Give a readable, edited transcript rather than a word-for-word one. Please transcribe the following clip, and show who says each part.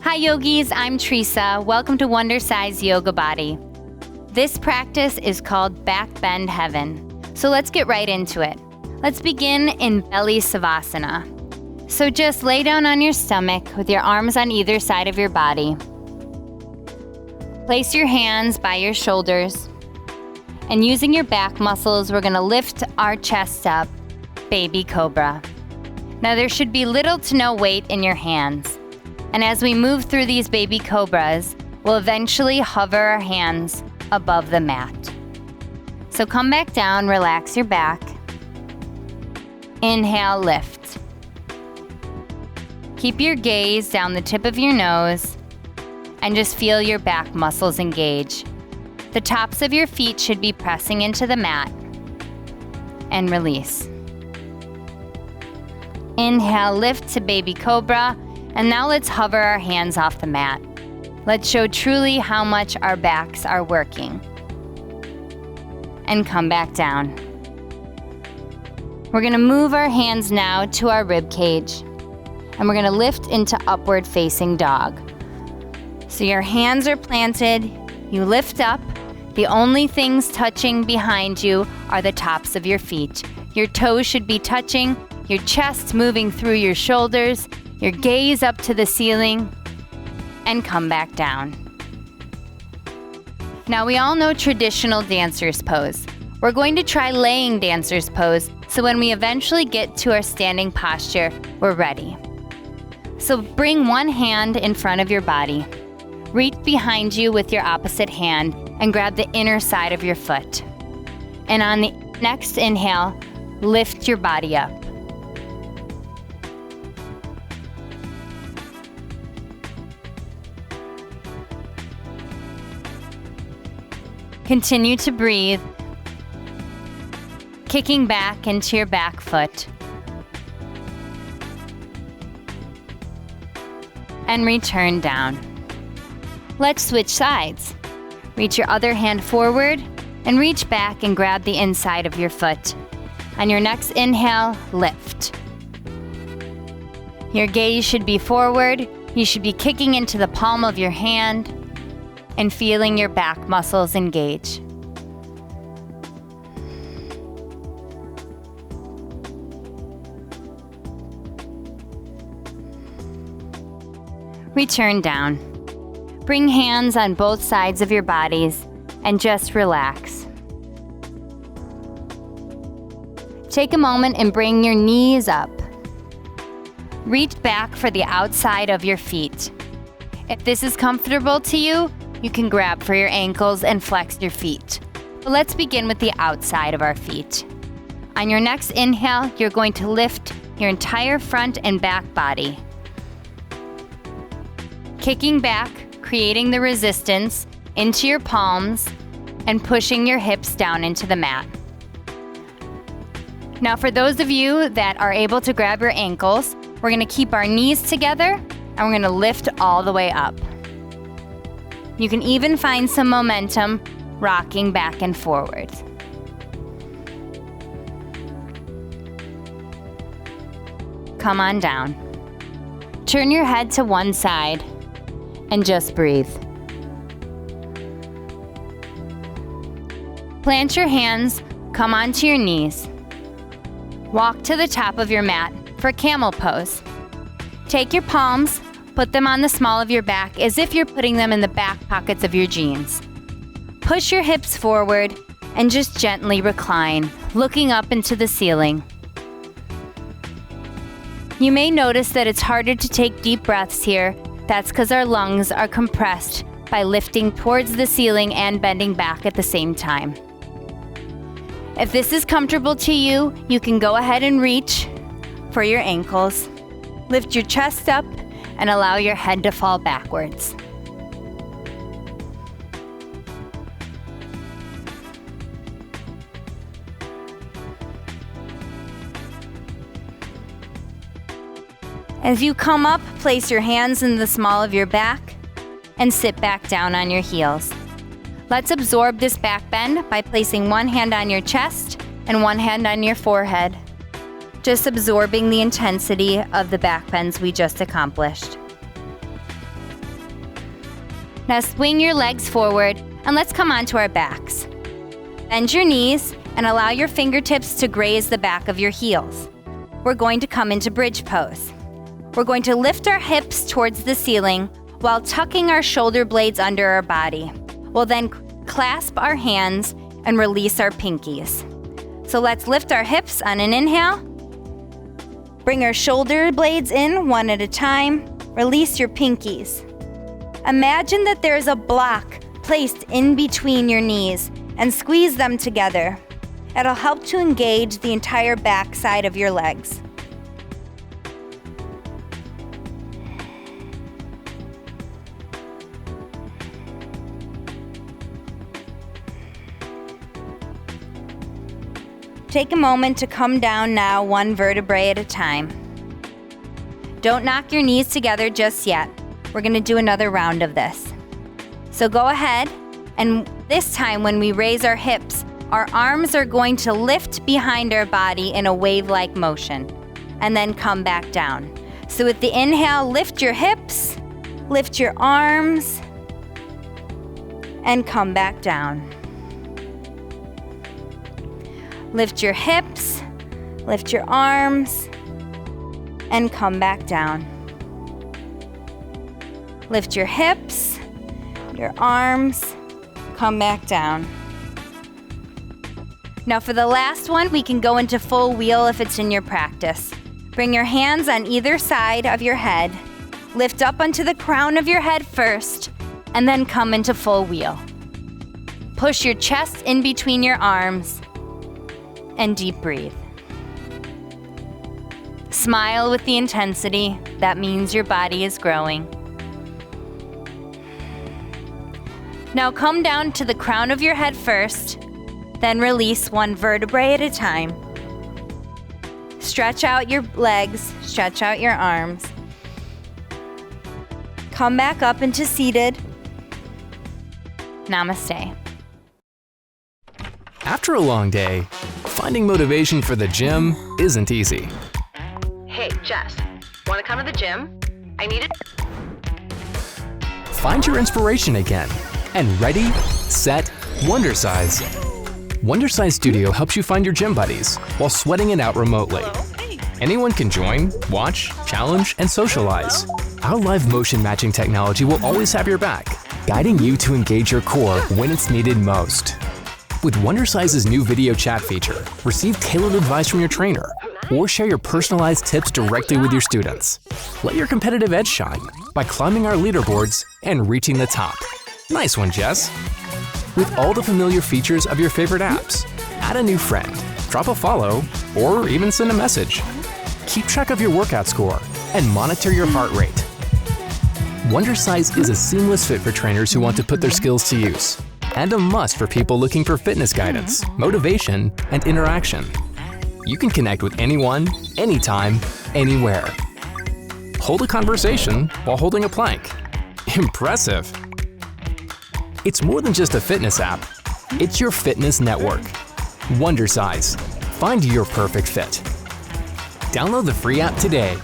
Speaker 1: Hi yogis, I'm Teresa. Welcome to Wondercise Yoga Body. This practice is called Back Bend Heaven. So let's get right into it. Let's begin in Belly Savasana. So just lay down on your stomach with your arms on either side of your body. Place your hands by your shoulders. And using your back muscles, we're going to lift our chest up, Baby Cobra. Now there should be little to no weight in your hands. And as we move through these Baby Cobras, we'll eventually hover our hands above the mat. So come back down, relax your back. Inhale, lift. Keep your gaze down the tip of your nose and just feel your back muscles engage. The tops of your feet should be pressing into the mat. And release. Inhale, lift to Baby Cobra. And now let's hover our hands off the mat. Let's show truly how much our backs are working. And come back down. We're going to move our hands now to our rib cage. And we're going to lift into upward facing dog. So your hands are planted, you lift up. The only things touching behind you are the tops of your feet. Your toes should be touching, your chest moving through your shoulders, your gaze up to the ceiling, and come back down. Now we all know traditional dancer's pose. We're going to try laying dancer's pose, so when we eventually get to our standing posture, we're ready. So bring one hand in front of your body. Reach behind you with your opposite hand and grab the inner side of your foot. And on the next inhale, lift your body up. Continue to breathe, kicking back into your back foot. And return down. Let's switch sides. Reach your other hand forward and reach back and grab the inside of your foot. On your next inhale, lift. Your gaze should be forward. You should be kicking into the palm of your hand and feeling your back muscles engage. Return down. Bring hands on both sides of your bodies and just relax. Take a moment and bring your knees up. Reach back for the outside of your feet. If this is comfortable to you, you can grab for your ankles and flex your feet. But let's begin with the outside of our feet. On your next inhale, you're going to lift your entire front and back body. Kicking back, creating the resistance into your palms and pushing your hips down into the mat. Now for those of you that are able to grab your ankles, we're going to keep our knees together and we're going to lift all the way up. You can even find some momentum rocking back and forward. Come on down. Turn your head to one side and just breathe. Plant your hands, come onto your knees. Walk to the top of your mat for Camel Pose. Take your palms, put them on the small of your back as if you're putting them in the back pockets of your jeans. Push your hips forward and just gently recline, looking up into the ceiling. You may notice that it's harder to take deep breaths here. That's because our lungs are compressed by lifting towards the ceiling and bending back at the same time. If this is comfortable to you, you can go ahead and reach for your ankles. Lift your chest up and allow your head to fall backwards. As you come up, place your hands in the small of your back and sit back down on your heels. Let's absorb this back bend by placing one hand on your chest and one hand on your forehead. Just absorbing the intensity of the back bends we just accomplished. Now swing your legs forward and let's come onto our backs. Bend your knees and allow your fingertips to graze the back of your heels. We're going to come into bridge pose. We're going to lift our hips towards the ceiling while tucking our shoulder blades under our body. We'll then clasp our hands and release our pinkies. So let's lift our hips on an inhale. Bring our shoulder blades in one at a time. Release your pinkies. Imagine that there's a block placed in between your knees and squeeze them together. It'll help to engage the entire back side of your legs. Take a moment to come down now, one vertebrae at a time. Don't knock your knees together just yet. We're going to do another round of this. So go ahead, and this time when we raise our hips, our arms are going to lift behind our body in a wave-like motion, and then come back down. So with the inhale, lift your hips, lift your arms, and come back down. Lift your hips, lift your arms, and come back down. Lift your hips, your arms, come back down. Now for the last one, we can go into full wheel if it's in your practice. Bring your hands on either side of your head, lift up onto the crown of your head first, and then come into full wheel. Push your chest in between your arms, and deep breathe. Smile with the intensity. That means your body is growing. Now come down to the crown of your head first, then release one vertebrae at a time. Stretch out your legs, stretch out your arms. Come back up into seated. Namaste.
Speaker 2: After a long day, finding motivation for the gym isn't easy.
Speaker 3: Hey, Jess, want to come to the gym? I need it.
Speaker 2: Find your inspiration again and ready, set, Wondercise. Wondercise Studio helps you find your gym buddies while sweating it out remotely. Anyone can join, watch, challenge, and socialize. Our live motion matching technology will always have your back, guiding you to engage your core when it's needed most. With Wondercise's new video chat feature, receive tailored advice from your trainer or share your personalized tips directly with your students. Let your competitive edge shine by climbing our leaderboards and reaching the top. Nice one, Jess. With all the familiar features of your favorite apps, add a new friend, drop a follow, or even send a message. Keep track of your workout score and monitor your heart rate. Wondercise is a seamless fit for trainers who want to put their skills to use, and a must for people looking for fitness guidance, motivation, and interaction. You can connect with anyone, anytime, anywhere. Hold a conversation while holding a plank. Impressive! It's more than just a fitness app. It's your fitness network. Wondercise. Find your perfect fit. Download the free app today